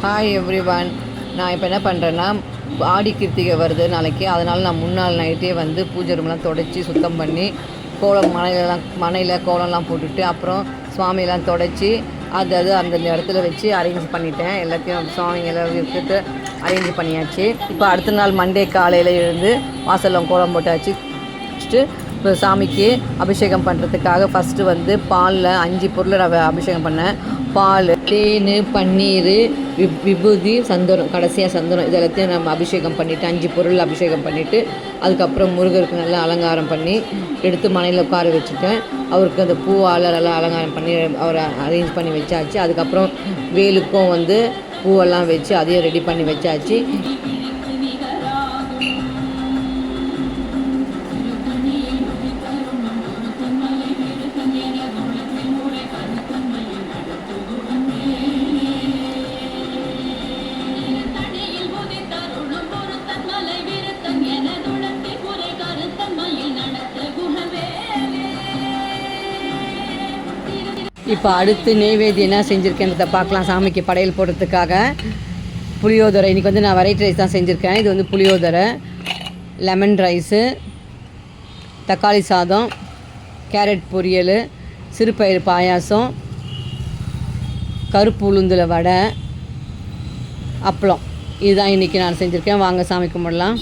Hi everyone. நான் இப்போ என்ன பண்ணுறேன்னா, ஆடி கிருத்திகை வருது நாளைக்கு. அதனால் நான் முன்னாள் நைட்டே வந்து பூஜை ரூம்லாம் தொடச்சி சுத்தம் பண்ணி கோலம் மனையில் கோலம்லாம் போட்டுட்டு அப்புறம் சுவாமியெல்லாம் தொடச்சி அது அந்த இடத்துல வச்சு அரேஞ்ச் பண்ணிட்டேன். எல்லாத்தையும் சுவாமிங்கெல்லாம் எடுத்துட்டு அரேஞ்ச் பண்ணியாச்சு. இப்போ அடுத்த நாள் மண்டே காலையில் எழுந்து வாசலில் கோலம் போட்டாச்சு. இப்போ சாமிக்கு அபிஷேகம் பண்ணுறதுக்காக ஃபஸ்ட்டு வந்து பாலில் 5 பொருளை நான் அபிஷேகம் பண்ணேன். பால், தேன், பன்னீர், விபூதி, சந்தனம், கடைசியாக சந்தனம், இது எல்லாத்தையும் நம்ம அபிஷேகம் பண்ணிவிட்டு 5 பொருள் அபிஷேகம் பண்ணிவிட்டு அதுக்கப்புறம் முருகருக்கு நல்லா அலங்காரம் பண்ணி எடுத்து மனையில் உட்கார வச்சுட்டேன். அவருக்கு அந்த பூவால் நல்லா அலங்காரம் பண்ணி அவரை அரேஞ்ச் பண்ணி வச்சாச்சு. அதுக்கப்புறம் வேலுக்கும் வந்து பூவெல்லாம் வச்சு அதையும் ரெடி பண்ணி வச்சாச்சு. இப்போ அடுத்து நெய்வேதி என்ன செஞ்சுருக்கேன்றதை பார்க்கலாம். சாமிக்கு படையல் போடுறதுக்காக புளியோதரை, இன்றைக்கி வந்து நான் வெரைட்டி ரைஸ் தான் செஞ்சுருக்கேன். இது வந்து புளியோதரை, லெமன் ரைஸு, தக்காளி சாதம், கேரட் பொரியல், சிறுபயிறு பாயாசம், கருப்பு உளுந்தில் வடை, அப்பளம். இதுதான் இன்றைக்கி நான் செஞ்சுருக்கேன். வாங்க சாமி கும்பிடலாம்.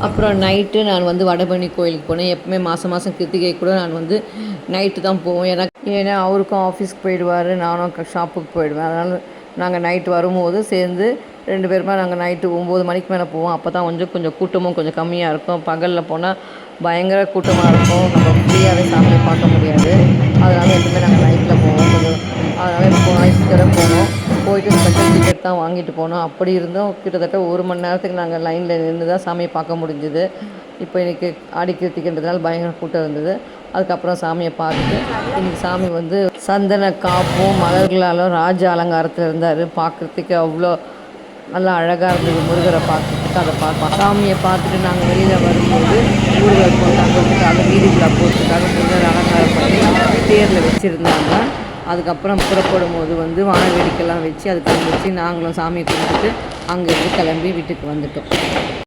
அப்புறம் நைட்டு நான் வந்து வடபழனி கோயிலுக்கு போனேன். எப்பவுமே மாதம் கிருத்திகை கூட நான் வந்து நைட்டு தான் போவோம். ஏன்னா அவருக்கும் ஆஃபீஸ்க்கு போயிடுவார், நானும் ஷாப்புக்கு போயிடுவேன். அதனால் நாங்கள் நைட்டு வரும்போது சேர்ந்து 2 பேருமே நாங்கள் நைட்டு 9 மணிக்கு மேலே போவோம். அப்போ தான் கொஞ்சம் கூட்டமும் கொஞ்சம் கம்மியாக இருக்கும். பகலில் போனால் பயங்கர கூட்டமாக இருக்கும். நம்ம ஃப்ரீயாகவே சாமியை பார்க்க முடியாது. அதனால் எப்பவுமே நாங்கள் நைட்டில் போவோம். அதனால் போனோம் போயிட்டு ஸ்பெஷல் டிக்கெட் தான் வாங்கிட்டு போனோம். அப்படி இருந்தும் கிட்டத்தட்ட 1 மணி நேரத்துக்கு நாங்கள் லைனில் நின்று தான் சாமியை பார்க்க முடிஞ்சுது. இப்போ இன்றைக்கி ஆடி கிருத்திகைன்றதுனால பயங்கர கூட்டம் இருந்தது. அதுக்கப்புறம் சாமியை பார்த்துட்டு இன்றைக்கி சாமி வந்து சந்தன காப்பும் மலர்களாலும் ராஜ அலங்காரத்தில் இருந்தார். பார்க்குறதுக்கு அவ்வளோ நல்லா அழகாக இருந்தது. முருகரை பார்க்குறதுக்கு அதை பார்ப்போம். சாமியை பார்த்துட்டு நாங்கள் வெளியில் வரும்போது ஊர்கள் தங்கிறதுக்காக வீதிக்குள்ளே போகிறதுக்காக முருகர் அலங்காரம் பண்ணி தேரில் வச்சுருந்தாங்க. அதுக்கப்புறம் புறப்படும் போது வந்து வான வேடிக்கைலாம் வச்சு அதுக்கு வச்சு நாங்களும் சாமியை கும்பிட்டுட்டு அங்கேருந்து கிளம்பி வீட்டுக்கு வந்துட்டோம்.